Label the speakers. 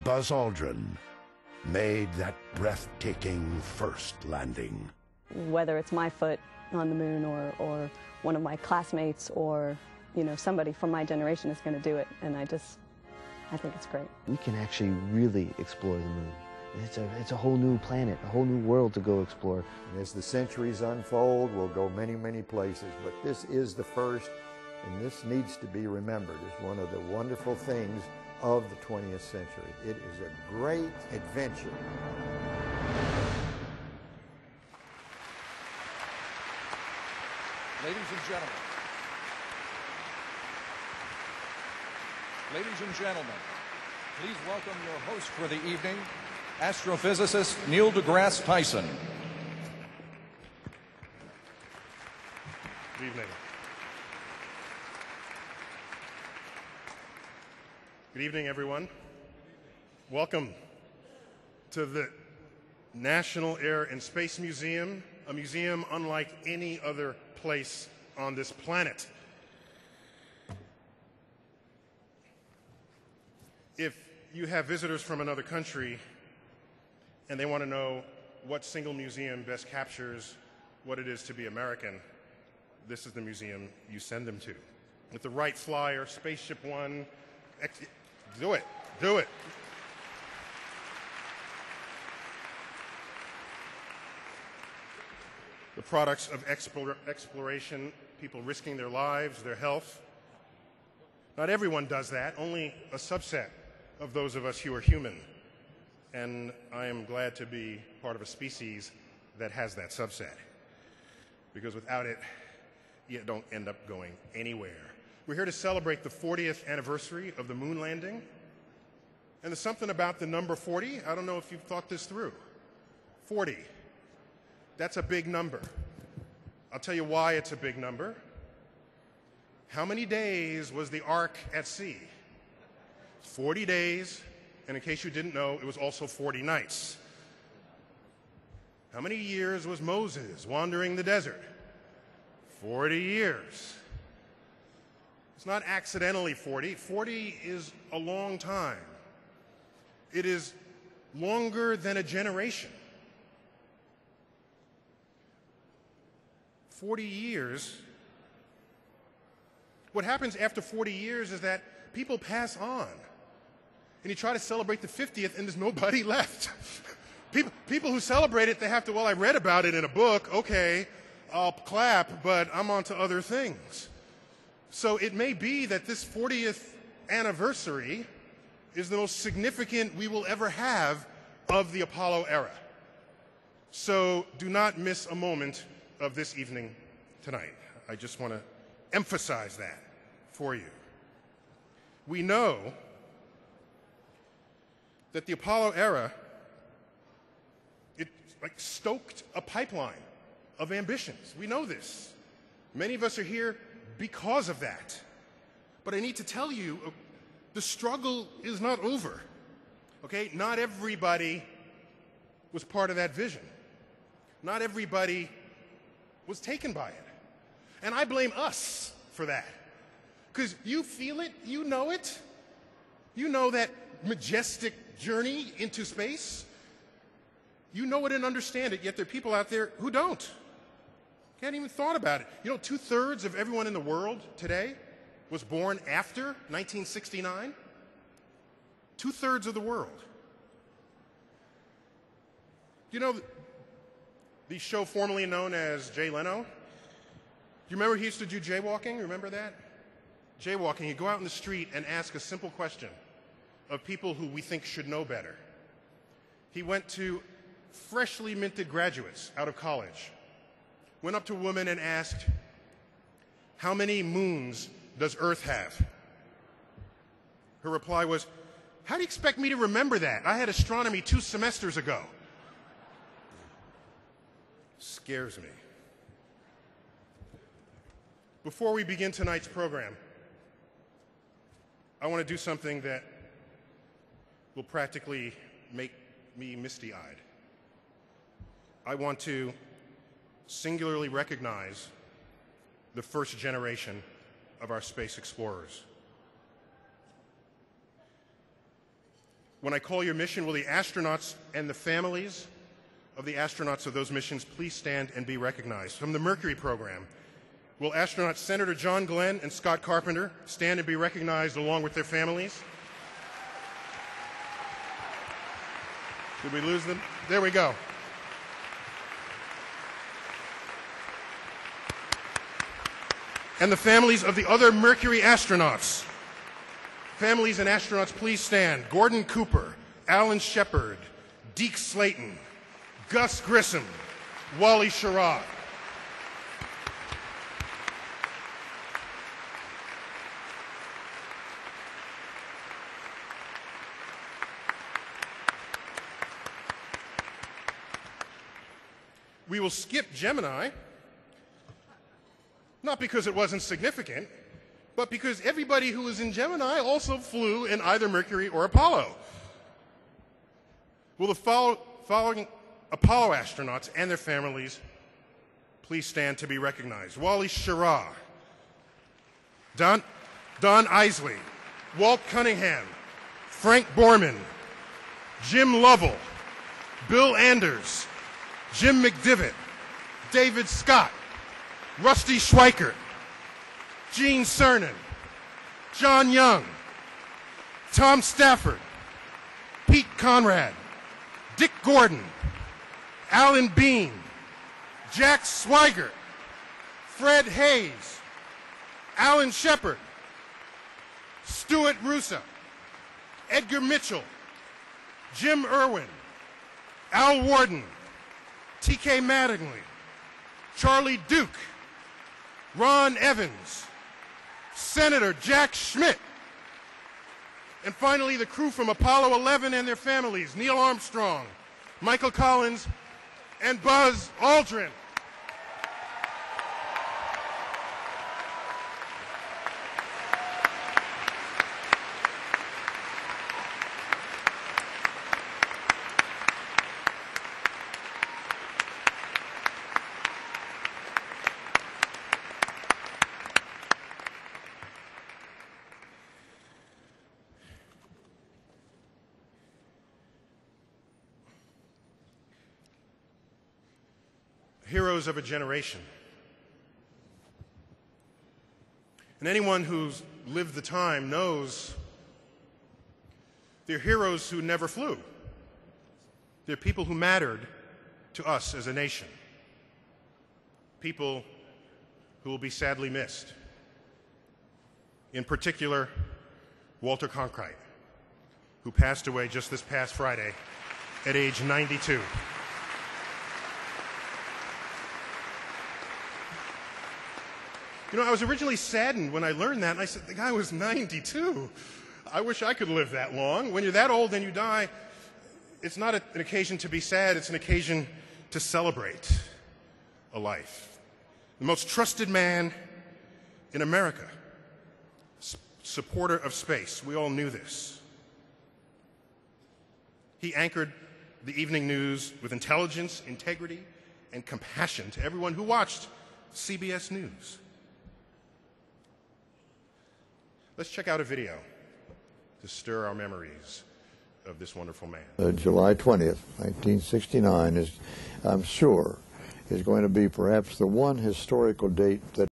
Speaker 1: Buzz Aldrin made that breathtaking first landing.
Speaker 2: Whether it's my foot on the moon or one of my classmates or, you know, somebody from my generation is going to do it, and I think it's great.
Speaker 3: We can actually really explore the moon. It's a whole new planet, a whole new world to go explore.
Speaker 4: And as the centuries unfold, we'll go many, many places, but this is the first, and this needs to be remembered as one of the wonderful things of the 20th century. It is a great adventure.
Speaker 5: Ladies and gentlemen, please welcome your host for the evening, astrophysicist Neil deGrasse Tyson.
Speaker 6: Good evening. Good evening, everyone. Welcome to the National Air and Space Museum, a museum unlike any other place on this planet. If you have visitors from another country and they want to know what single museum best captures what it is to be American, this is the museum you send them to. With the right flyer, Spaceship One, do it, do it. The products of exploration, people risking their lives, their health. Not everyone does that, only a subset of those of us who are human. And I am glad to be part of a species that has that subset. Because without it, you don't end up going anywhere. We're here to celebrate the 40th anniversary of the moon landing. And there's something about the number 40. I don't know if you've thought this through. 40. That's a big number. I'll tell you why it's a big number. How many days was the Ark at sea? 40 days, and in case you didn't know, it was also 40 nights. How many years was Moses wandering the desert? 40 years. It's not accidentally 40. 40 is a long time. It is longer than a generation. 40 years. What happens after 40 years is that people pass on. And you try to celebrate the 50th, and there's nobody left. People who celebrate it, they have to, well, I read about it in a book. Okay, I'll clap, but I'm on to other things. So it may be that this 40th anniversary is the most significant we will ever have of the Apollo era. So do not miss a moment of this evening tonight. I just want to emphasize that for you. We know that the Apollo era, it stoked a pipeline of ambitions. We know this. Many of us are here because of that. But I need to tell you, the struggle is not over. Okay? Not everybody was part of that vision. Not everybody was taken by it. And I blame us for that. Because you feel it, you know it. You know that majestic journey into space. You know it and understand it, yet there are people out there who don't. Can't even thought about it. You know, 2/3 of everyone in the world today was born after 1969. 2/3 of the world. You know, the show formerly known as Jay Leno? Do you remember he used to do jaywalking? Remember that? Jaywalking, he'd go out in the street and ask a simple question of people who we think should know better. He went to freshly minted graduates out of college, went up to a woman and asked, "How many moons does Earth have?" Her reply was, "How do you expect me to remember that? I had astronomy 2 semesters ago." Scares me. Before we begin tonight's program, I want to do something that will practically make me misty-eyed. I want to singularly recognize the first generation of our space explorers. When I call your mission, will the astronauts and the families of the astronauts of those missions please stand and be recognized? From the Mercury program, will astronauts Senator John Glenn and Scott Carpenter stand and be recognized along with their families? Did we lose them? There we go. And the families of the other Mercury astronauts. Families and astronauts, please stand. Gordon Cooper, Alan Shepard, Deke Slayton, Gus Grissom, Wally Schirra. We will skip Gemini, not because it wasn't significant, but because everybody who was in Gemini also flew in either Mercury or Apollo. Will the following Apollo astronauts and their families please stand to be recognized? Wally Schirra, Don Isley, Walt Cunningham, Frank Borman, Jim Lovell, Bill Anders, Jim McDivitt, David Scott, Rusty Schweikert, Gene Cernan, John Young, Tom Stafford, Pete Conrad, Dick Gordon, Alan Bean, Jack Swigert, Fred Hayes, Alan Shepard, Stuart Russo, Edgar Mitchell, Jim Irwin, Al Warden, T.K. Mattingly, Charlie Duke, Ron Evans, Senator Jack Schmidt, and finally the crew from Apollo 11 and their families, Neil Armstrong, Michael Collins, and Buzz Aldrin. Heroes of a generation. And anyone who's lived the time knows they're heroes who never flew. They're people who mattered to us as a nation. People who will be sadly missed. In particular, Walter Cronkite, who passed away just this past Friday at age 92. You know, I was originally saddened when I learned that, and I said, the guy was 92. I wish I could live that long. When you're that old and you die, it's not an occasion to be sad, it's an occasion to celebrate a life. The most trusted man in America, supporter of space. We all knew this. He anchored the evening news with intelligence, integrity, and compassion to everyone who watched CBS News. Let's check out a video to stir our memories of this wonderful man.
Speaker 4: July 20th, 1969 is, I'm sure, is going to be perhaps the one historical date that